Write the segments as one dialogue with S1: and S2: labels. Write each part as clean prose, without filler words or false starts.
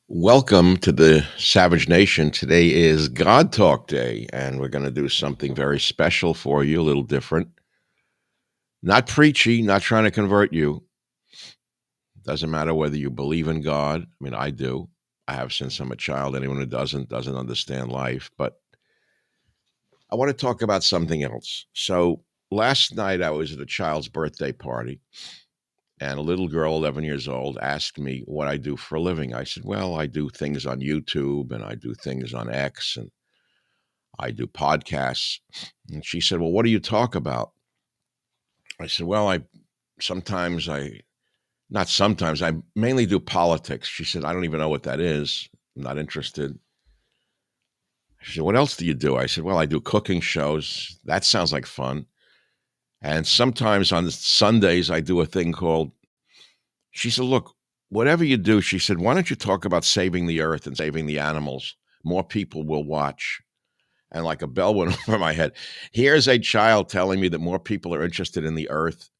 S1: Welcome to the Savage Nation. Today is God Talk Day, and we're going to do something very special for you, a little different. Not preachy, not trying to convert you. Doesn't matter whether you believe in God. I mean, I do. I have since I'm a child. Anyone who doesn't understand life. But I want to talk about something else. So last night I was at a child's birthday party, and a little girl, 11 years old, asked me what I do for a living. I said, well, I do things on YouTube and I do things on X and I do podcasts. And she said, well, what do you talk about? I said, well, sometimes I, not sometimes, I mainly do politics. She said, I don't even know what that is. I'm not interested. She said, what else do you do? I said, well, I do cooking shows. That sounds like fun. And sometimes on Sundays, I do a thing called, she said, look, whatever you do, she said, why don't you talk about saving the earth and saving the animals? More people will watch. And like a bell went over my head. Here's a child telling me that more people are interested in the earth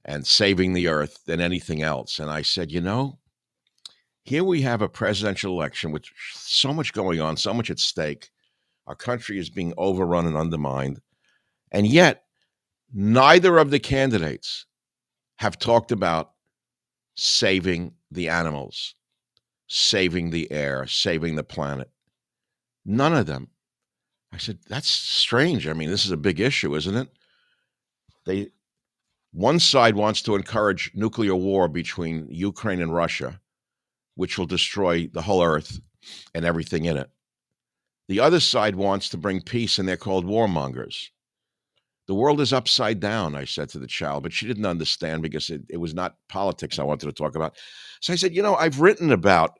S1: and saving the earth than anything else. And I said, here we have a presidential election with so much going on, so much at stake. Our country is being overrun and undermined. And yet, neither of the candidates have talked about saving the animals, saving the air, saving the planet. None of them. I said, that's strange. I mean, this is a big issue, isn't it? One side wants to encourage nuclear war between Ukraine and Russia, which will destroy the whole earth and everything in it. The other side wants to bring peace, and they're called warmongers. The world is upside down, I said to the child, but she didn't understand because it was not politics I wanted to talk about. So I said, I've written about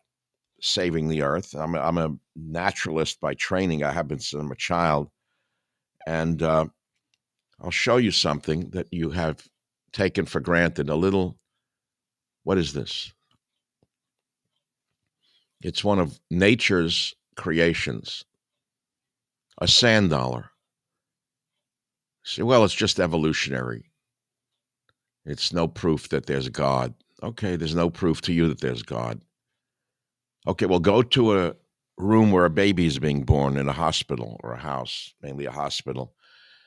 S1: saving the earth. I'm a naturalist by training. I have been since I'm a child. And I'll show you something that you have taken for granted. What is this? It's one of nature's creations, a sand dollar. Say, well, it's just evolutionary. It's no proof that there's God. Okay, there's no proof to you that there's God. Okay, well, go to a room where a baby is being born in a hospital or a house, mainly a hospital,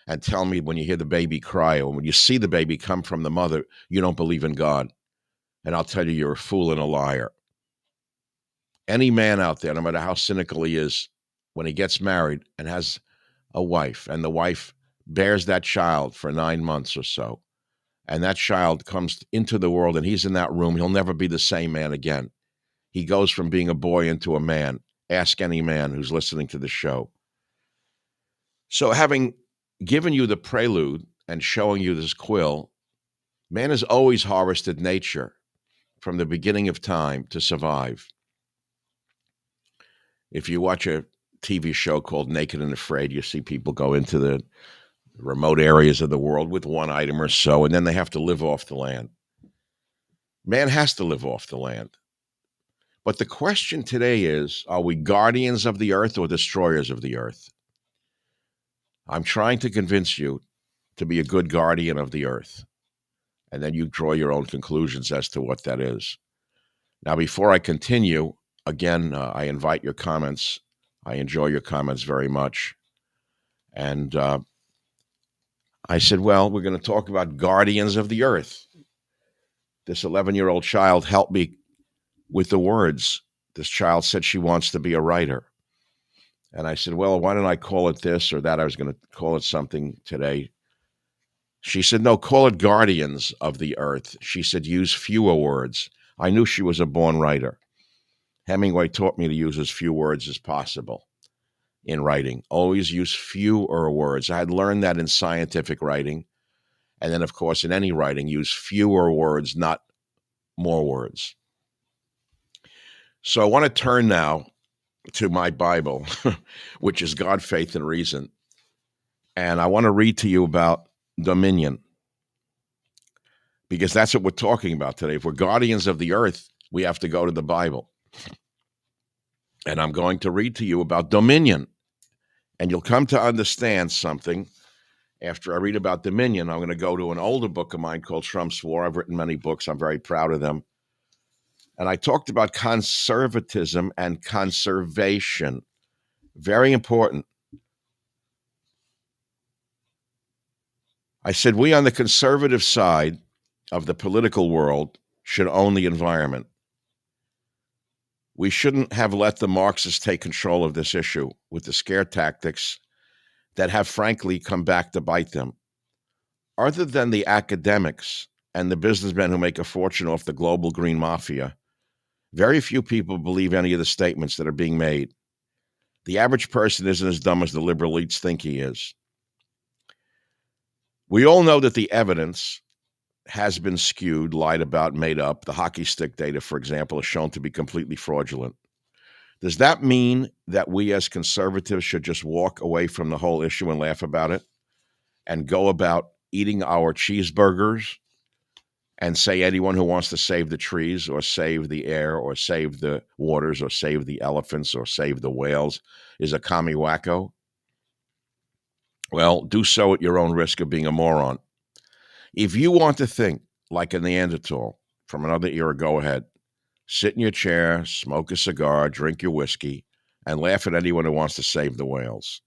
S1: and tell me when you hear the baby cry or when you see the baby come from the mother, you don't believe in God. And I'll tell you, you're a fool and a liar. Any man out there, no matter how cynical he is, when he gets married and has a wife, and the wife bears that child for 9 months or so, and that child comes into the world and he's in that room, he'll never be the same man again. He goes from being a boy into a man. Ask any man who's listening to the show. So having given you the prelude and showing you this quill, man has always harvested nature from the beginning of time to survive. If you watch a TV show called Naked and Afraid, you see people go into the remote areas of the world with one item or so, and then they have to live off the land. Man has to live off the land. But the question today is, are we guardians of the earth or destroyers of the earth? I'm trying to convince you to be a good guardian of the earth. And then you draw your own conclusions as to what that is. Now, before I continue, again, I invite your comments. I enjoy your comments very much. And I said, well, we're going to talk about guardians of the earth. This 11-year-old child helped me with the words. This child said she wants to be a writer. And I said, well, why don't I call it this or that? I was going to call it something today. She said, no, call it guardians of the earth. She said, use fewer words. I knew she was a born writer. Hemingway taught me to use as few words as possible in writing. Always use fewer words. I had learned that in scientific writing. And then, of course, in any writing, use fewer words, not more words. So I want to turn now to my Bible, which is God, Faith, and Reason. And I want to read to you about dominion, because that's what we're talking about today. If we're guardians of the earth, we have to go to the Bible. And I'm going to read to you about dominion. And you'll come to understand something. After I read about dominion, I'm going to go to an older book of mine called Trump's War. I've written many books. I'm very proud of them. And I talked about conservatism and conservation. Very important. I said we on the conservative side of the political world should own the environment. We shouldn't have let the Marxists take control of this issue with the scare tactics that have frankly come back to bite them. Other than the academics and the businessmen who make a fortune off the global green mafia, very few people believe any of the statements that are being made. The average person isn't as dumb as the liberal elites think he is. We all know that the evidence has been skewed, lied about, made up. The hockey stick data, for example, is shown to be completely fraudulent. Does that mean that we as conservatives should just walk away from the whole issue and laugh about it and go about eating our cheeseburgers and say anyone who wants to save the trees or save the air or save the waters or save the elephants or save the whales is a commie wacko? Well, do so at your own risk of being a moron. If you want to think like a Neanderthal from another era, go ahead. Sit in your chair, smoke a cigar, drink your whiskey, and laugh at anyone who wants to save the whales.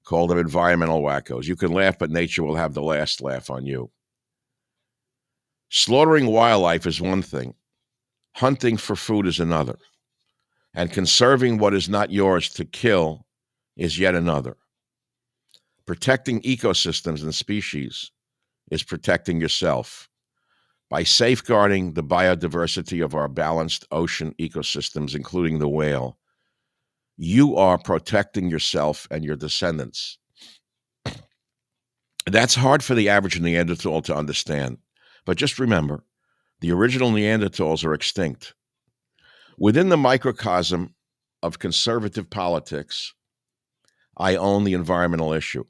S1: Call them environmental wackos. You can laugh, but nature will have the last laugh on you. Slaughtering wildlife is one thing. Hunting for food is another. And conserving what is not yours to kill is yet another. Protecting ecosystems and species is protecting yourself. By safeguarding the biodiversity of our balanced ocean ecosystems, including the whale, you are protecting yourself and your descendants. That's hard for the average Neanderthal to understand. But just remember, the original Neanderthals are extinct. Within the microcosm of conservative politics, I own the environmental issue.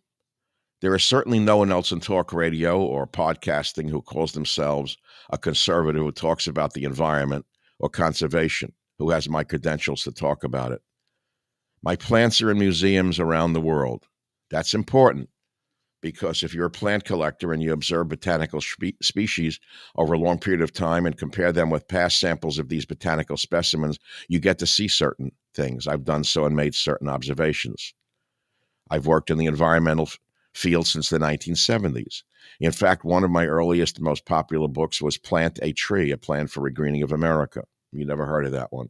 S1: There is certainly no one else in talk radio or podcasting who calls themselves a conservative who talks about the environment or conservation, who has my credentials to talk about it. My plants are in museums around the world. That's important because if you're a plant collector and you observe botanical species over a long period of time and compare them with past samples of these botanical specimens, you get to see certain things. I've done so and made certain observations. I've worked in the environmental field since the 1970s. In fact, one of my earliest, most popular books was Plant a Tree, a Plan for Regreening of America. You never heard of that one.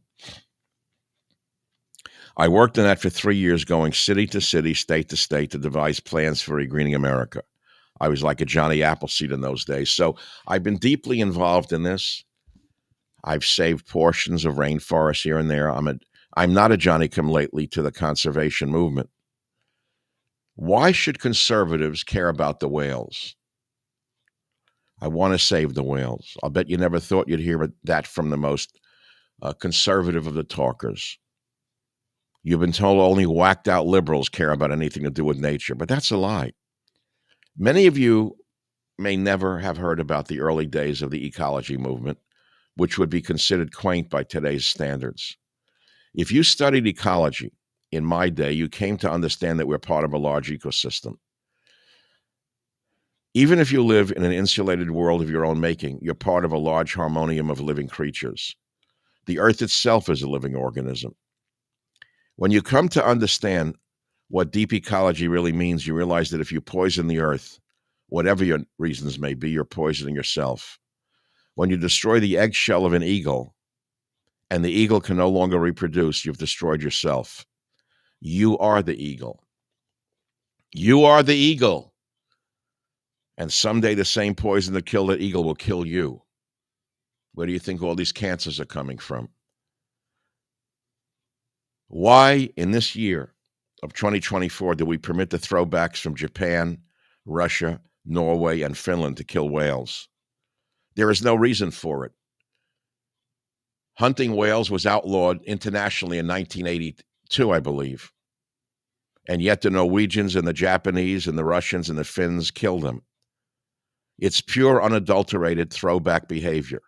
S1: I worked on that for 3 years, going city to city, state to state to devise plans for regreening America. I was like a Johnny Appleseed in those days. So I've been deeply involved in this. I've saved portions of rainforests here and there. I'm not a Johnny-come-lately to the conservation movement. Why should conservatives care about the whales? I want to save the whales. I'll bet you never thought you'd hear that from the most conservative of the talkers. You've been told only whacked out liberals care about anything to do with nature, but that's a lie. Many of you may never have heard about the early days of the ecology movement, which would be considered quaint by today's standards. If you studied ecology in my day, you came to understand that we're part of a large ecosystem. Even if you live in an insulated world of your own making, you're part of a large harmonium of living creatures. The earth itself is a living organism. When you come to understand what deep ecology really means, you realize that if you poison the earth, whatever your reasons may be, you're poisoning yourself. When you destroy the eggshell of an eagle, and the eagle can no longer reproduce, you've destroyed yourself. You are the eagle. You are the eagle. And someday the same poison that killed the eagle will kill you. Where do you think all these cancers are coming from? Why, in this year of 2024, do we permit the throwbacks from Japan, Russia, Norway, and Finland to kill whales? There is no reason for it. Hunting whales was outlawed internationally in 1982, I believe. And yet the Norwegians and the Japanese and the Russians and the Finns killed them. It's pure, unadulterated throwback behavior,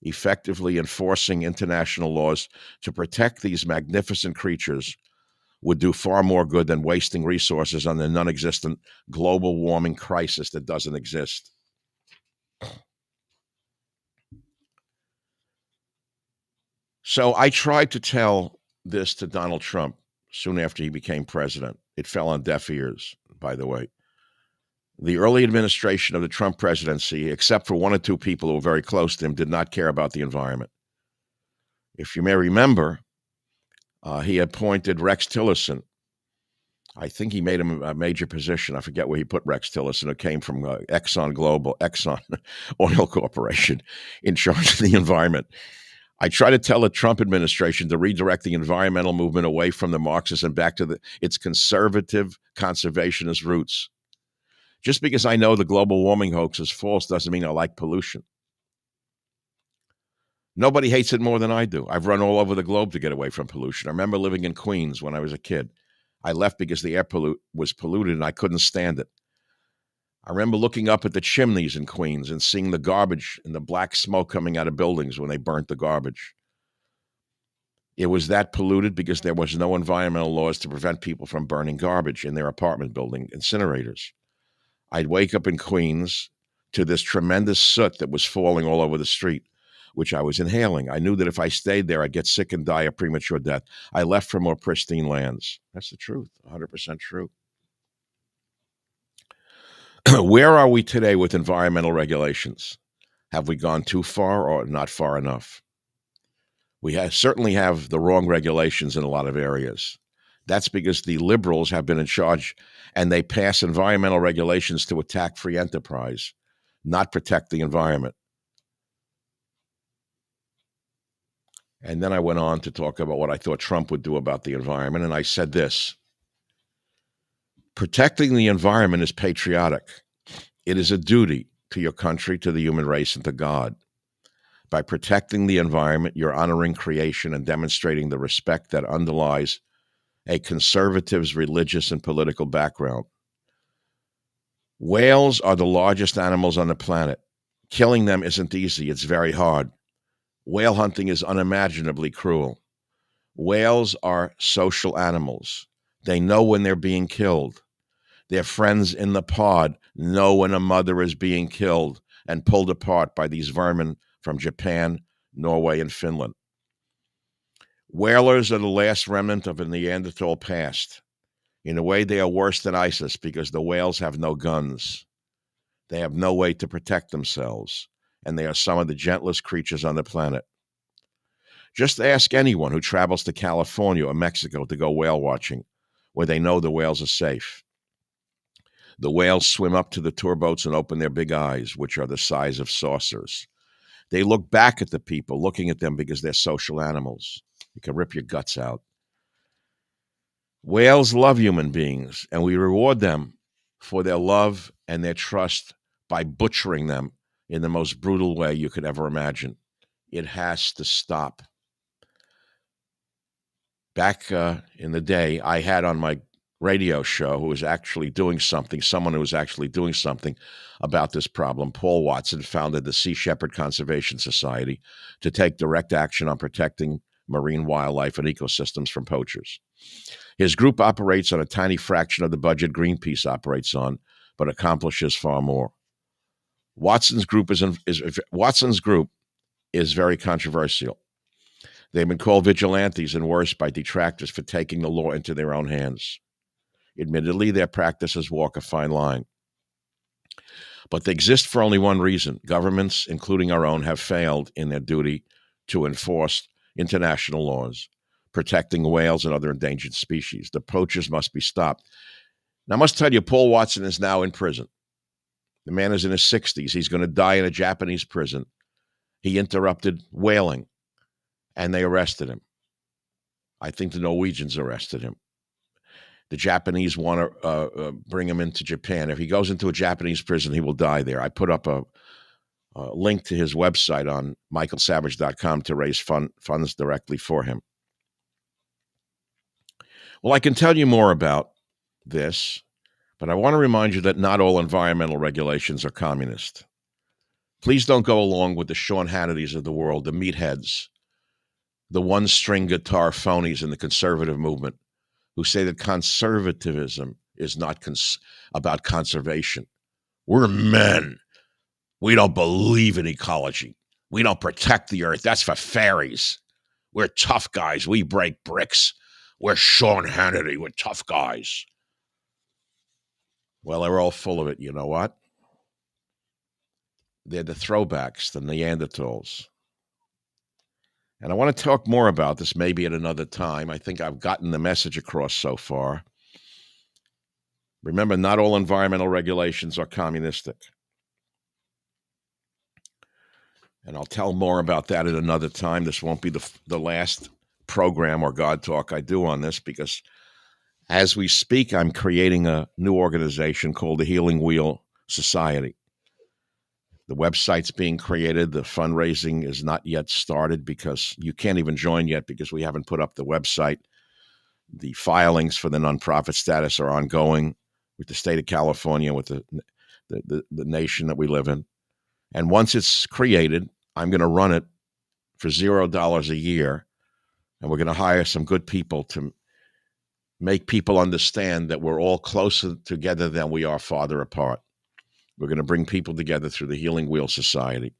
S1: effectively enforcing international laws to protect these magnificent creatures would do far more good than wasting resources on the non-existent global warming crisis that doesn't exist. So I tried to tell this to Donald Trump soon after he became president. It fell on deaf ears, by the way. The early administration of the Trump presidency, except for one or two people who were very close to him, did not care about the environment. If you may remember, he appointed Rex Tillerson. I think he made him a major position. I forget where he put Rex Tillerson. It came from Exxon Oil Corporation, in charge of the environment. I try to tell the Trump administration to redirect the environmental movement away from the Marxists and back to its conservative conservationist roots. Just because I know the global warming hoax is false doesn't mean I like pollution. Nobody hates it more than I do. I've run all over the globe to get away from pollution. I remember living in Queens when I was a kid. I left because the air was polluted and I couldn't stand it. I remember looking up at the chimneys in Queens and seeing the garbage and the black smoke coming out of buildings when they burnt the garbage. It was that polluted because there was no environmental laws to prevent people from burning garbage in their apartment building incinerators. I'd wake up in Queens to this tremendous soot that was falling all over the street, which I was inhaling. I knew that if I stayed there, I'd get sick and die a premature death. I left for more pristine lands. That's the truth, 100% true. Where are we today with environmental regulations? Have we gone too far or not far enough? We certainly have the wrong regulations in a lot of areas. That's because the liberals have been in charge and they pass environmental regulations to attack free enterprise, not protect the environment. And then I went on to talk about what I thought Trump would do about the environment. And I said this: protecting the environment is patriotic. It is a duty to your country, to the human race, and to God. By protecting the environment, you're honoring creation and demonstrating the respect that underlies a conservative's religious and political background. Whales are the largest animals on the planet. Killing them isn't easy. It's very hard. Whale hunting is unimaginably cruel. Whales are social animals. They know when they're being killed. Their friends in the pod know when a mother is being killed and pulled apart by these vermin from Japan, Norway, and Finland. Whalers are the last remnant of a Neanderthal past. In a way, they are worse than ISIS because the whales have no guns. They have no way to protect themselves, and they are some of the gentlest creatures on the planet. Just ask anyone who travels to California or Mexico to go whale watching, where they know the whales are safe. The whales swim up to the tour boats and open their big eyes, which are the size of saucers. They look back at the people looking at them because they're social animals. You can rip your guts out. Whales love human beings, and we reward them for their love and their trust by butchering them in the most brutal way you could ever imagine. It has to stop. Back in the day, I had on my radio show someone who was actually doing something about this problem. Paul Watson founded the Sea Shepherd Conservation Society to take direct action on protecting marine wildlife and ecosystems from poachers. His group operates on a tiny fraction of the budget Greenpeace operates on, but accomplishes far more. Watson's group is very controversial. They've been called vigilantes and worse by detractors for taking the law into their own hands. Admittedly, their practices walk a fine line. But they exist for only one reason. Governments, including our own, have failed in their duty to enforce international laws, protecting whales and other endangered species. The poachers must be stopped. Now, I must tell you, Paul Watson is now in prison. The man is in his 60s. He's going to die in a Japanese prison. He interrupted whaling, and they arrested him. I think the Norwegians arrested him. The Japanese want to bring him into Japan. If he goes into a Japanese prison, he will die there. I put up a link to his website on michaelsavage.com to raise funds directly for him. Well, I can tell you more about this, but I want to remind you that not all environmental regulations are communist. Please don't go along with the Sean Hannitys of the world, the meatheads, the one-string guitar phonies in the conservative movement who say that conservatism is not about conservation. We're men. We don't believe in ecology. We don't protect the earth. That's for fairies. We're tough guys. We break bricks. We're Sean Hannity. We're tough guys. Well, they're all full of it. You know what? They're the throwbacks, the Neanderthals. And I want to talk more about this maybe at another time. I think I've gotten the message across so far. Remember, not all environmental regulations are communistic. And I'll tell more about that at another time. This won't be the last program or God Talk I do on this, because as we speak, I'm creating a new organization called the Healing Wheel Society. The website's being created. The fundraising is not yet started because you can't even join yet because we haven't put up the website. The filings for the nonprofit status are ongoing with the state of California, with the nation that we live in. And once it's created, I'm going to run it for $0 a year. And we're going to hire some good people to make people understand that we're all closer together than we are farther apart. We're going to bring people together through the Healing Wheel Society.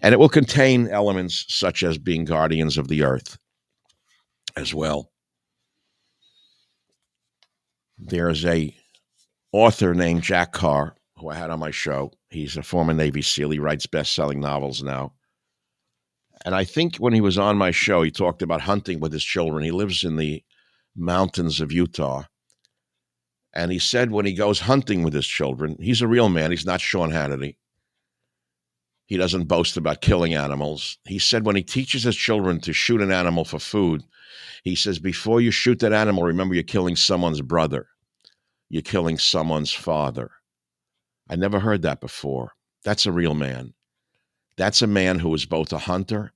S1: And it will contain elements such as being guardians of the earth as well. There's a author named Jack Carr, who I had on my show. He's a former Navy SEAL. He writes best-selling novels now. And I think when he was on my show, he talked about hunting with his children. He lives in the mountains of Utah. And he said when he goes hunting with his children, he's a real man. He's not Sean Hannity. He doesn't boast about killing animals. He said when he teaches his children to shoot an animal for food, he says, before you shoot that animal, remember you're killing someone's brother. You're killing someone's father. I never heard that before. That's a real man. That's a man who is both a hunter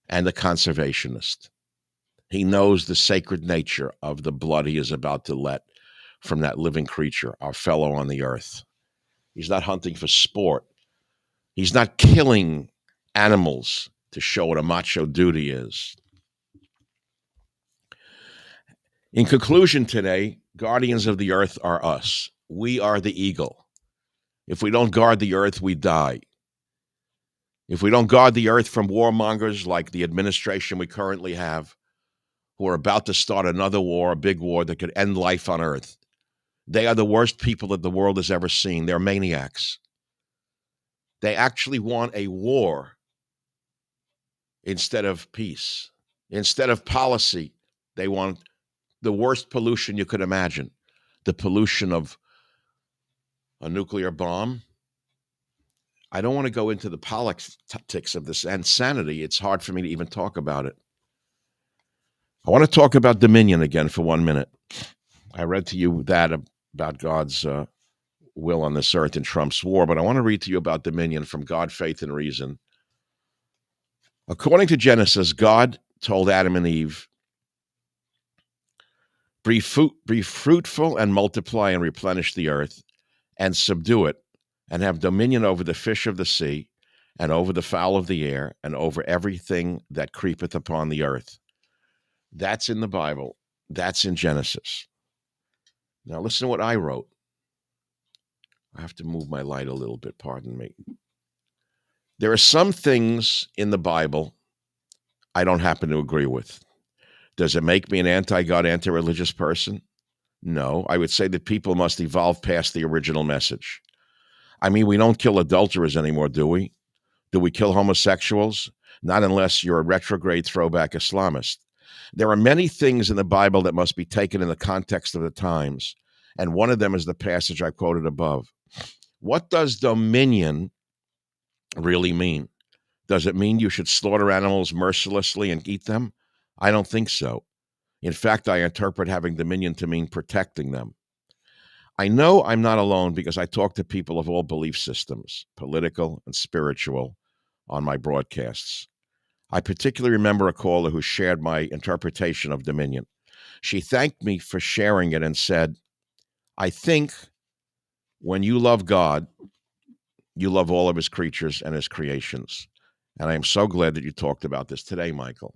S1: and a conservationist. He knows the sacred nature of the blood he is about to let from that living creature, our fellow on the earth. He's not hunting for sport. He's not killing animals to show what a macho duty is. In conclusion today, guardians of the earth are us. We are the eagle. If we don't guard the earth, we die. If we don't guard the earth from warmongers like the administration we currently have, who are about to start another war, a big war that could end life on earth, they are the worst people that the world has ever seen. They're maniacs. They actually want a war instead of peace. Instead of policy, they want the worst pollution you could imagine, the pollution of a nuclear bomb. I don't want to go into the politics of this insanity. It's hard for me to even talk about it. I want to talk about dominion again for 1 minute. I read to you that about God's will on this earth in Trump's war, but I want to read to you about dominion from God, Faith, and Reason. According to Genesis, God told Adam and Eve, be fruitful and multiply and replenish the earth and subdue it and have dominion over the fish of the sea and over the fowl of the air and over everything that creepeth upon the earth. That's in the Bible. That's in Genesis. Now listen to what I wrote. I have to move my light a little bit, pardon me. There are some things in the Bible I don't happen to agree with. Does it make me an anti-God, anti-religious person? No. I would say that people must evolve past the original message. I mean, we don't kill adulterers anymore, do we? Do we kill homosexuals? Not unless you're a retrograde throwback Islamist. There are many things in the Bible that must be taken in the context of the times, and one of them is the passage I quoted above. What does dominion really mean? Does it mean you should slaughter animals mercilessly and eat them? I don't think so. In fact, I interpret having dominion to mean protecting them. I know I'm not alone because I talk to people of all belief systems, political and spiritual, on my broadcasts. I particularly remember a caller who shared my interpretation of dominion. She thanked me for sharing it and said, I think when you love God, you love all of his creatures and his creations. And I am so glad that you talked about this today, Michael.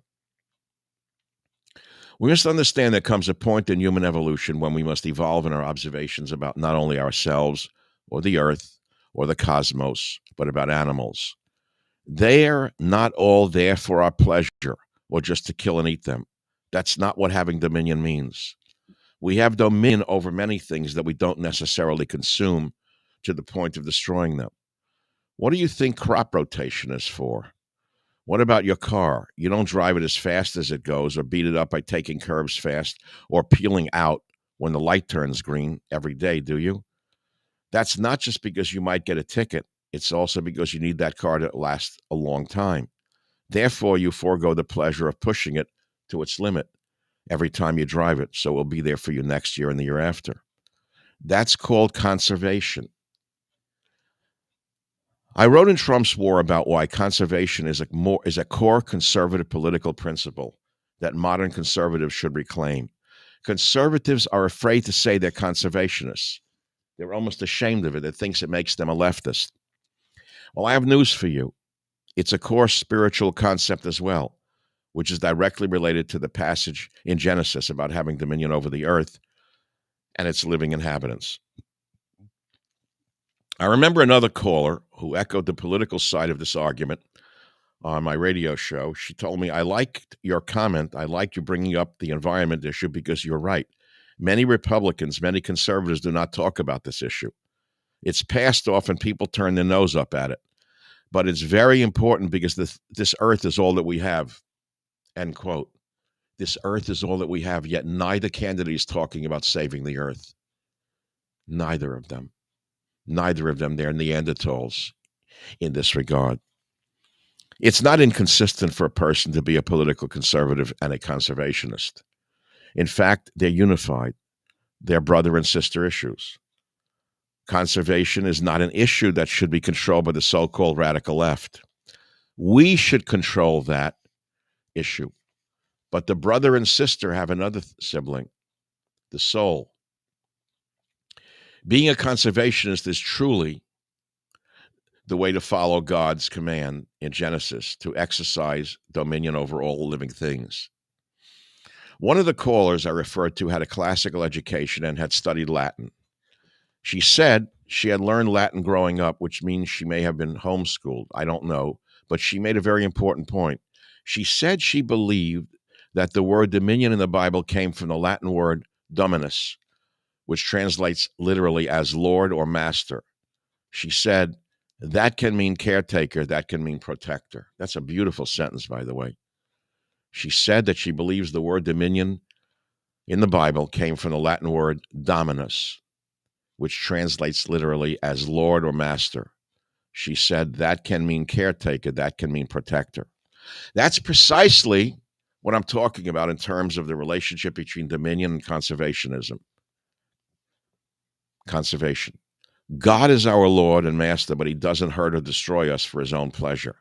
S1: We must understand there comes a point in human evolution when we must evolve in our observations about not only ourselves or the earth or the cosmos, but about animals. They're not all there for our pleasure or just to kill and eat them. That's not what having dominion means. We have dominion over many things that we don't necessarily consume to the point of destroying them. What do you think crop rotation is for? What about your car? You don't drive it as fast as it goes or beat it up by taking curves fast or peeling out when the light turns green every day, do you? That's not just because you might get a ticket. It's also because you need that car to last a long time. Therefore, you forego the pleasure of pushing it to its limit every time you drive it, so it will be there for you next year and the year after. That's called conservation. I wrote in Trump's War about why conservation is a core conservative political principle that modern conservatives should reclaim. Conservatives are afraid to say they're conservationists. They're almost ashamed of it. It thinks it makes them a leftist. Well, I have news for you. It's a core spiritual concept as well, which is directly related to the passage in Genesis about having dominion over the earth and its living inhabitants. I remember another caller who echoed the political side of this argument on my radio show. She told me, I liked your comment. I liked you bringing up the environment issue because you're right. Many Republicans, many conservatives do not talk about this issue. It's passed off and people turn their nose up at it. But it's very important because this earth is all that we have. End quote. This earth is all that we have, yet neither candidate is talking about saving the earth. Neither of them. Neither of them. They're Neanderthals in this regard. It's not inconsistent for a person to be a political conservative and a conservationist. In fact, they're unified. They're brother and sister issues. Conservation is not an issue that should be controlled by the so-called radical left. We should control that issue. But the brother and sister have another sibling, the soul. Being a conservationist is truly the way to follow God's command in Genesis to exercise dominion over all living things. One of the callers I referred to had a classical education and had studied Latin. She said she had learned Latin growing up, which means she may have been homeschooled. I don't know, but she made a very important point. She said she believed that the word dominion in the Bible came from the Latin word dominus, which translates literally as Lord or Master. She said, that can mean caretaker, that can mean protector. That's a beautiful sentence, by the way. She said that she believes the word dominion in the Bible came from the Latin word dominus, which translates literally as Lord or Master. She said that can mean caretaker, that can mean protector. That's precisely what I'm talking about in terms of the relationship between dominion and conservationism. Conservation. God is our Lord and Master, but he doesn't hurt or destroy us for his own pleasure.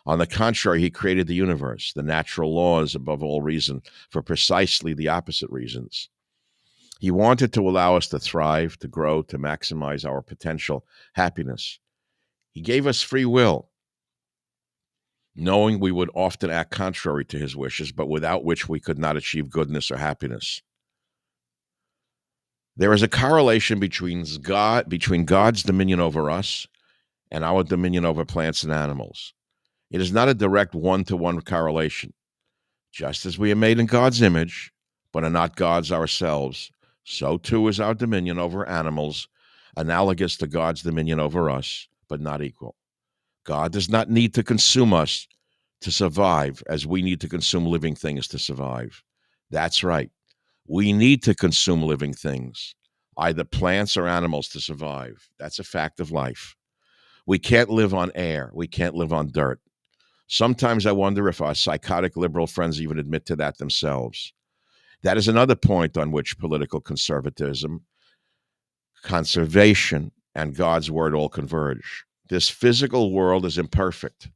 S1: On the contrary, he created the universe, the natural laws above all reason, for precisely the opposite reasons. He wanted to allow us to thrive, to grow, to maximize our potential happiness. He gave us free will, knowing we would often act contrary to his wishes, but without which we could not achieve goodness or happiness. There is a correlation between God's dominion over us and our dominion over plants and animals. It is not a direct one-to-one correlation. Just as we are made in God's image, but are not gods ourselves, so too is our dominion over animals, analogous to God's dominion over us, but not equal. God does not need to consume us to survive as we need to consume living things to survive. That's right. We need to consume living things, either plants or animals, to survive. That's a fact of life. We can't live on air. We can't live on dirt. Sometimes I wonder if our psychotic liberal friends even admit to that themselves. That is another point on which political conservatism, conservation, and God's word all converge. This physical world is imperfect,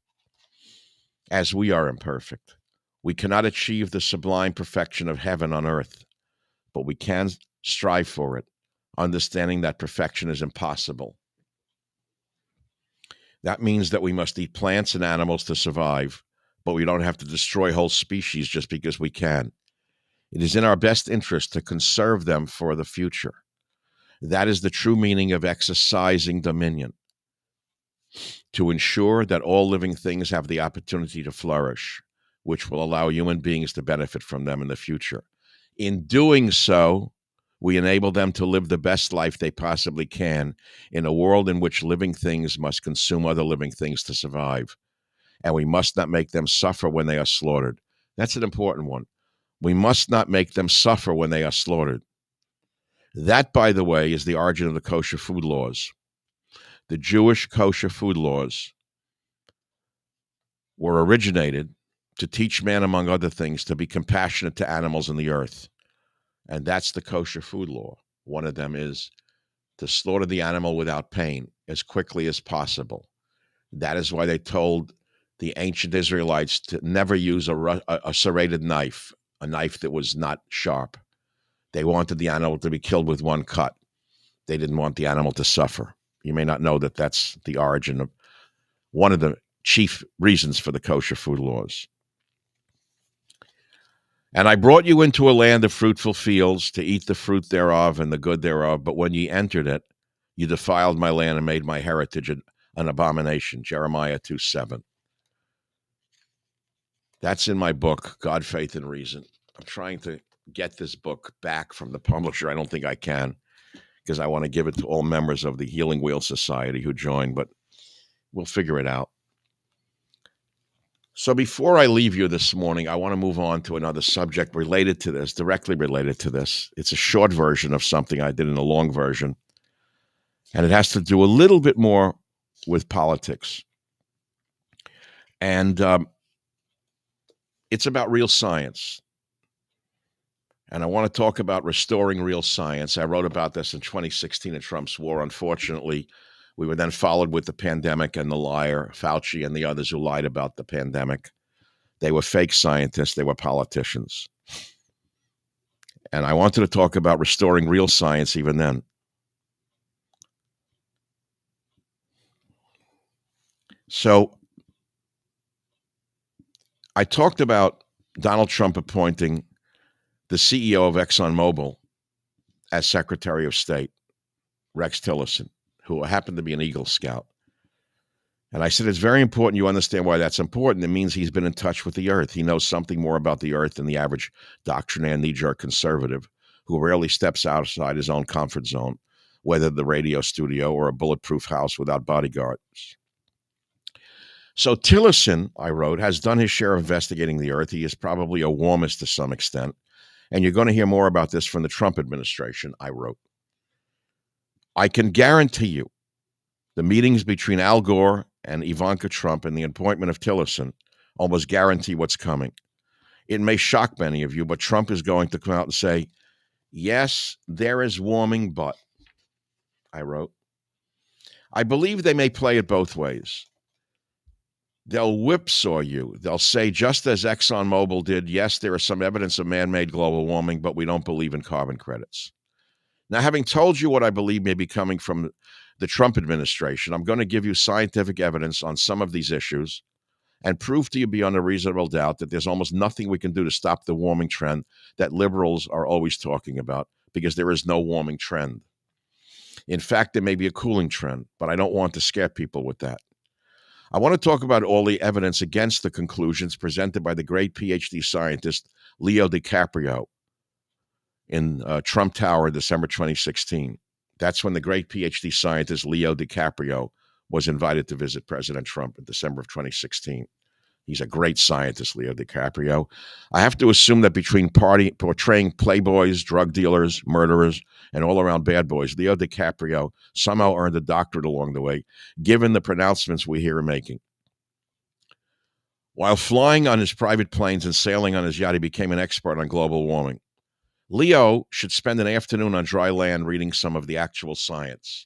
S1: as we are imperfect. We cannot achieve the sublime perfection of heaven on earth, but we can strive for it, understanding that perfection is impossible. That means that we must eat plants and animals to survive, but we don't have to destroy whole species just because we can. It is in our best interest to conserve them for the future. That is the true meaning of exercising dominion, to ensure that all living things have the opportunity to flourish. which will allow human beings to benefit from them in the future. In doing so, we enable them to live the best life they possibly can in a world in which living things must consume other living things to survive. And we must not make them suffer when they are slaughtered. That's an important one. We must not make them suffer when they are slaughtered. That, by the way, is the origin of the kosher food laws. The Jewish kosher food laws were originated to teach man, among other things, to be compassionate to animals in the earth. And that's the kosher food law. One of them is to slaughter the animal without pain as quickly as possible. That is why they told the ancient Israelites to never use a serrated knife, a knife that was not sharp. They wanted the animal to be killed with one cut. They didn't want the animal to suffer. You may not know that that's the origin of one of the chief reasons for the kosher food laws. And I brought you into a land of fruitful fields to eat the fruit thereof and the good thereof. But when ye entered it, you defiled my land and made my heritage an abomination. Jeremiah 2:7. That's in my book, God, Faith, and Reason. I'm trying to get this book back from the publisher. I don't think I can because I want to give it to all members of the Healing Wheel Society who join, but we'll figure it out. So before I leave you this morning, I want to move on to another subject related to this, directly related to this. It's a short version of something I did in a long version, and it has to do a little bit more with politics. And it's about real science. And I want to talk about restoring real science. I wrote about this in 2016 in Trump's war. Unfortunately, we were then followed with the pandemic and the liar, Fauci, and the others who lied about the pandemic. They were fake scientists. They were politicians. And I wanted to talk about restoring real science even then. So I talked about Donald Trump appointing the CEO of ExxonMobil as Secretary of State, Rex Tillerson, who happened to be an Eagle Scout. And I said, it's very important you understand why that's important. It means he's been in touch with the earth. He knows something more about the earth than the average doctrinaire, knee-jerk conservative who rarely steps outside his own comfort zone, whether the radio studio or a bulletproof house without bodyguards. So Tillerson, I wrote, has done his share of investigating the earth. He is probably a warmist to some extent. And you're going to hear more about this from the Trump administration, I wrote. I can guarantee you the meetings between Al Gore and Ivanka Trump and the appointment of Tillerson almost guarantee what's coming. It may shock many of you, but Trump is going to come out and say, yes, there is warming, but, I wrote. I believe they may play it both ways. They'll whipsaw you. They'll say, just as ExxonMobil did, yes, there is some evidence of man-made global warming, but we don't believe in carbon credits. Now, having told you what I believe may be coming from the Trump administration, I'm going to give you scientific evidence on some of these issues and prove to you beyond a reasonable doubt that there's almost nothing we can do to stop the warming trend that liberals are always talking about, because there is no warming trend. In fact, there may be a cooling trend, but I don't want to scare people with that. I want to talk about all the evidence against the conclusions presented by the great PhD scientist Leo DiCaprio in Trump Tower in December 2016. That's when the great PhD scientist Leo DiCaprio was invited to visit President Trump in December of 2016. He's a great scientist, Leo DiCaprio. I have to assume that between portraying playboys, drug dealers, murderers, and all-around bad boys, Leo DiCaprio somehow earned a doctorate along the way, given the pronouncements we hear him making. While flying on his private planes and sailing on his yacht, he became an expert on global warming. Leo should spend an afternoon on dry land reading some of the actual science.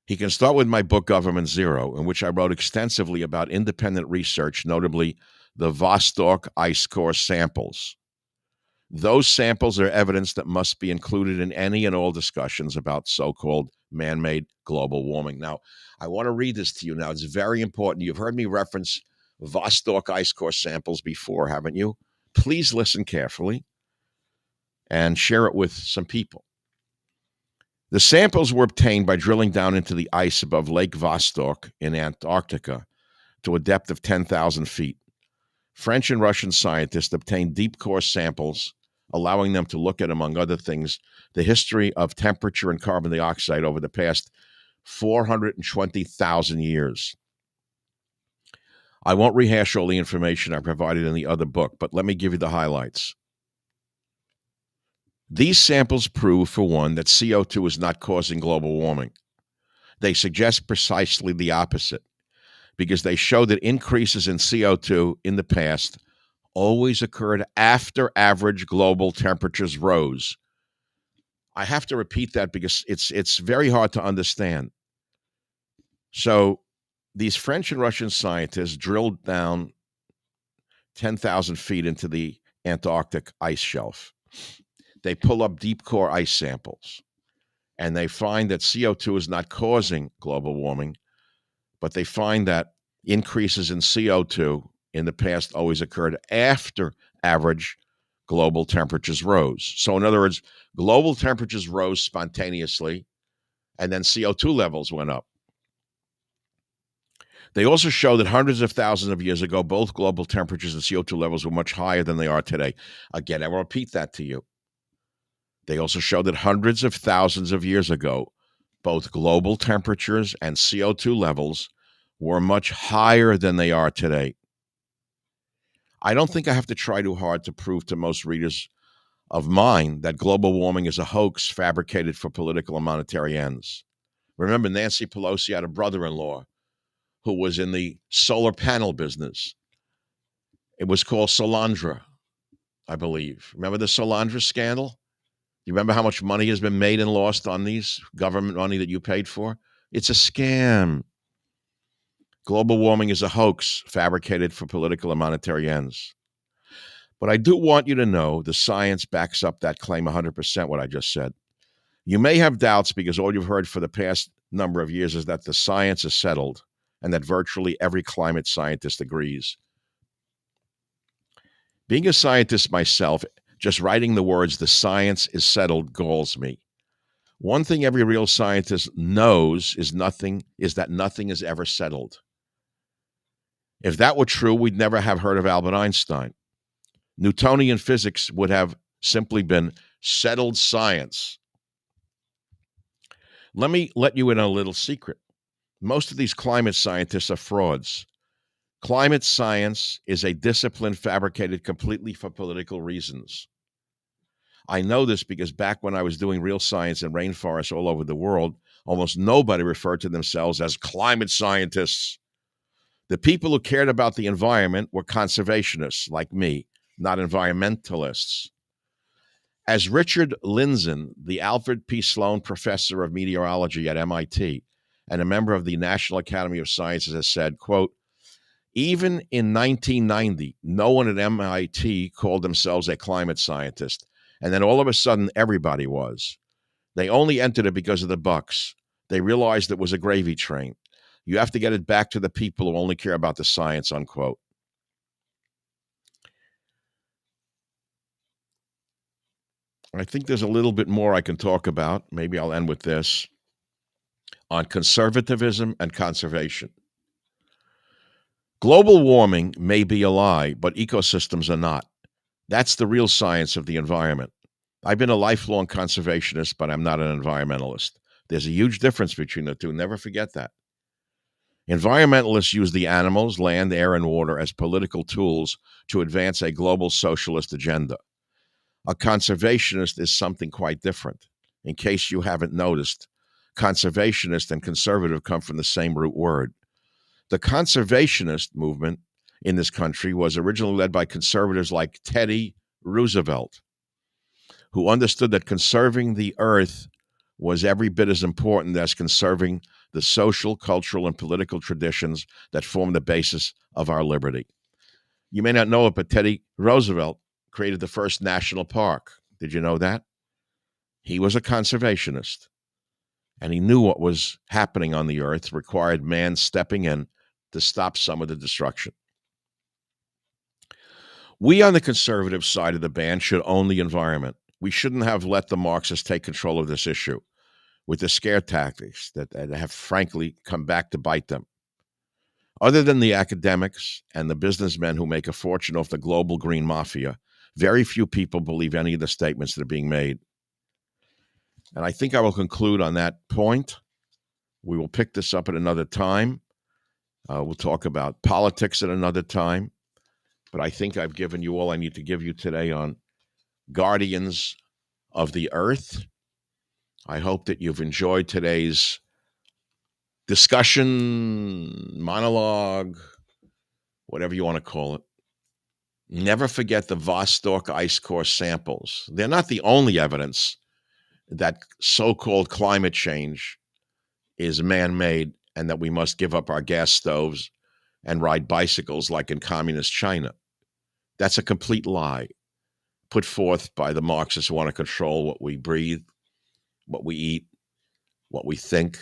S1: He can start with my book, Government Zero, in which I wrote extensively about independent research, notably the Vostok ice core samples. Those samples are evidence that must be included in any and all discussions about so-called man-made global warming. Now, I want to read this to you now. It's very important. You've heard me reference Vostok ice core samples before, haven't you? Please listen carefully and share it with some people. The samples were obtained by drilling down into the ice above Lake Vostok in Antarctica to a depth of 10,000 feet. French and Russian scientists obtained deep core samples, allowing them to look at, among other things, the history of temperature and carbon dioxide over the past 420,000 years. I won't rehash all the information I provided in the other book, but let me give you the highlights. These samples prove, for one, that CO2 is not causing global warming. They suggest precisely the opposite, because they show that increases in CO2 in the past always occurred after average global temperatures rose. I have to repeat that because it's very hard to understand. So these French and Russian scientists drilled down 10,000 feet into the Antarctic ice shelf. They pull up deep core ice samples, and they find that CO2 is not causing global warming, but they find that increases in CO2 in the past always occurred after average global temperatures rose. So in other words, global temperatures rose spontaneously, and then CO2 levels went up. They also show that hundreds of thousands of years ago, both global temperatures and CO2 levels were much higher than they are today. Again, I will repeat that to you. They also show that hundreds of thousands of years ago, both global temperatures and CO2 levels were much higher than they are today. I don't think I have to try too hard to prove to most readers of mine that global warming is a hoax fabricated for political and monetary ends. Remember, Nancy Pelosi had a brother-in-law who was in the solar panel business. It was called Solandra, I believe. Remember the Solandra scandal? You remember how much money has been made and lost on these government money that you paid for? It's a scam. Global warming is a hoax fabricated for political and monetary ends. But I do want you to know the science backs up that claim 100%, what I just said. You may have doubts because all you've heard for the past number of years is that the science is settled and that virtually every climate scientist agrees. Being a scientist myself, just writing the words, the science is settled, galls me. One thing every real scientist knows is that nothing is ever settled. If that were true, we'd never have heard of Albert Einstein. Newtonian physics would have simply been settled science. Let me let you in on a little secret. Most of these climate scientists are frauds. Climate science is a discipline fabricated completely for political reasons. I know this because back when I was doing real science in rainforests all over the world, almost nobody referred to themselves as climate scientists. The people who cared about the environment were conservationists like me, not environmentalists. As Richard Lindzen, the Alfred P. Sloan Professor of Meteorology at MIT and a member of the National Academy of Sciences, has said, quote, even in 1990, no one at MIT called themselves a climate scientist. And then all of a sudden, everybody was. They only entered it because of the bucks. They realized it was a gravy train. You have to get it back to the people who only care about the science, unquote. I think there's a little bit more I can talk about. Maybe I'll end with this on conservatism and conservation. Global warming may be a lie, but ecosystems are not. That's the real science of the environment. I've been a lifelong conservationist, but I'm not an environmentalist. There's a huge difference between the two. Never forget that. Environmentalists use the animals, land, air, and water as political tools to advance a global socialist agenda. A conservationist is something quite different. In case you haven't noticed, conservationist and conservative come from the same root word. The conservationist movement in this country was originally led by conservatives like Teddy Roosevelt, who understood that conserving the earth was every bit as important as conserving the social, cultural, and political traditions that form the basis of our liberty. You may not know it, but Teddy Roosevelt created the first national park. Did you know that? He was a conservationist, and he knew what was happening on the earth required man stepping in to stop some of the destruction. We on the conservative side of the band should own the environment. We shouldn't have let the Marxists take control of this issue with the scare tactics that have frankly come back to bite them. Other than the academics and the businessmen who make a fortune off the global green mafia, very few people believe any of the statements that are being made. And I think I will conclude on that point. We will pick this up at another time. We'll talk about politics at another time. But I think I've given you all I need to give you today on Guardians of the Earth. I hope that you've enjoyed today's discussion, monologue, whatever you want to call it. Never forget the Vostok ice core samples. They're not the only evidence that so-called climate change is man-made and that we must give up our gas stoves and ride bicycles like in communist China. That's a complete lie put forth by the Marxists who want to control what we breathe, what we eat, what we think,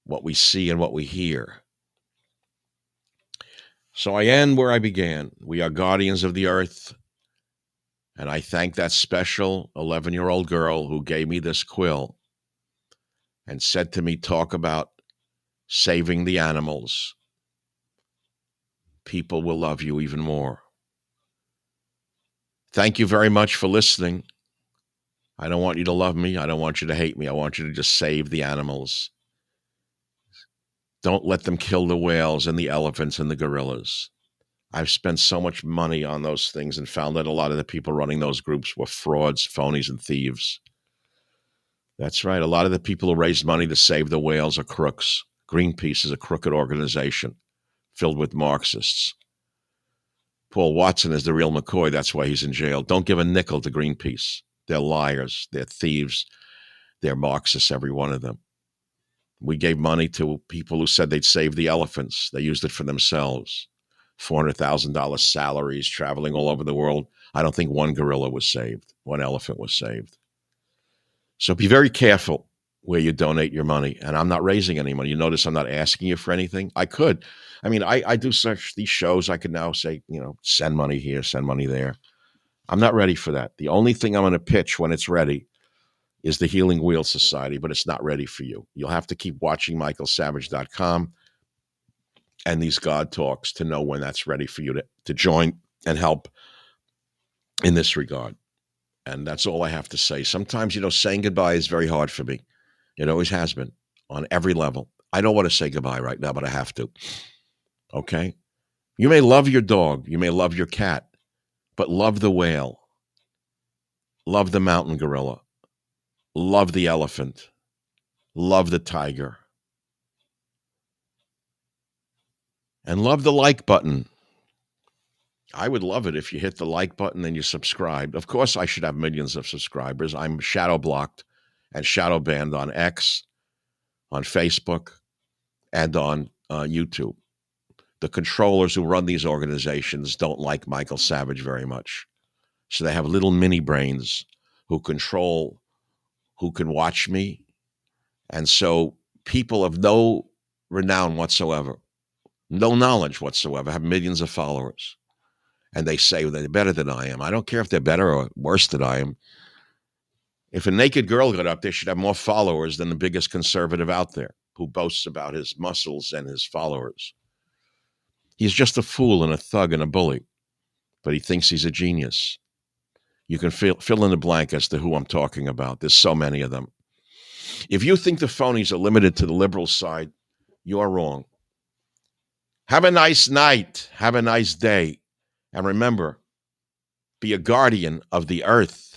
S1: what we see, and what we hear. So I end where I began. We are guardians of the earth. And I thank that special 11-year-old girl who gave me this quill and said to me, talk about saving the animals. People will love you even more. Thank you very much for listening. I don't want you to love me. I don't want you to hate me. I want you to just save the animals. Don't let them kill the whales and the elephants and the gorillas. I've spent so much money on those things and found that a lot of the people running those groups were frauds, phonies, and thieves. That's right. A lot of the people who raised money to save the whales are crooks. Greenpeace is a crooked organization filled with Marxists. Paul Watson is the real McCoy. That's why he's in jail. Don't give a nickel to Greenpeace. They're liars. They're thieves. They're Marxists, every one of them. We gave money to people who said they'd save the elephants. They used it for themselves. $400,000 salaries, traveling all over the world. I don't think one gorilla was saved. One elephant was saved. So be very careful where you donate your money. And I'm not raising any money. You notice I'm not asking you for anything. I could. I mean, I do such these shows. I could now say, send money here, send money there. I'm not ready for that. The only thing I'm going to pitch when it's ready is the Healing Wheel Society, but it's not ready for you. You'll have to keep watching michaelsavage.com and these God Talks to know when that's ready for you to join and help in this regard. And that's all I have to say. Sometimes, saying goodbye is very hard for me. It always has been on every level. I don't want to say goodbye right now, but I have to. Okay? You may love your dog. You may love your cat, but love the whale. Love the mountain gorilla. Love the elephant. Love the tiger. And love the like button. I would love it if you hit the like button and you subscribe. Of course, I should have millions of subscribers. I'm shadow blocked and shadow banned on X, on Facebook, and on YouTube. The controllers who run these organizations don't like Michael Savage very much. So they have little mini brains who control who can watch me. And so people of no renown whatsoever, no knowledge whatsoever, have millions of followers. And they say they're better than I am. I don't care if they're better or worse than I am. If a naked girl got up, they should have more followers than the biggest conservative out there who boasts about his muscles and his followers. He's just a fool and a thug and a bully, but he thinks he's a genius. You can fill in the blank as to who I'm talking about. There's so many of them. If you think the phonies are limited to the liberal side, you're wrong. Have a nice night. Have a nice day. And remember, be a guardian of the earth.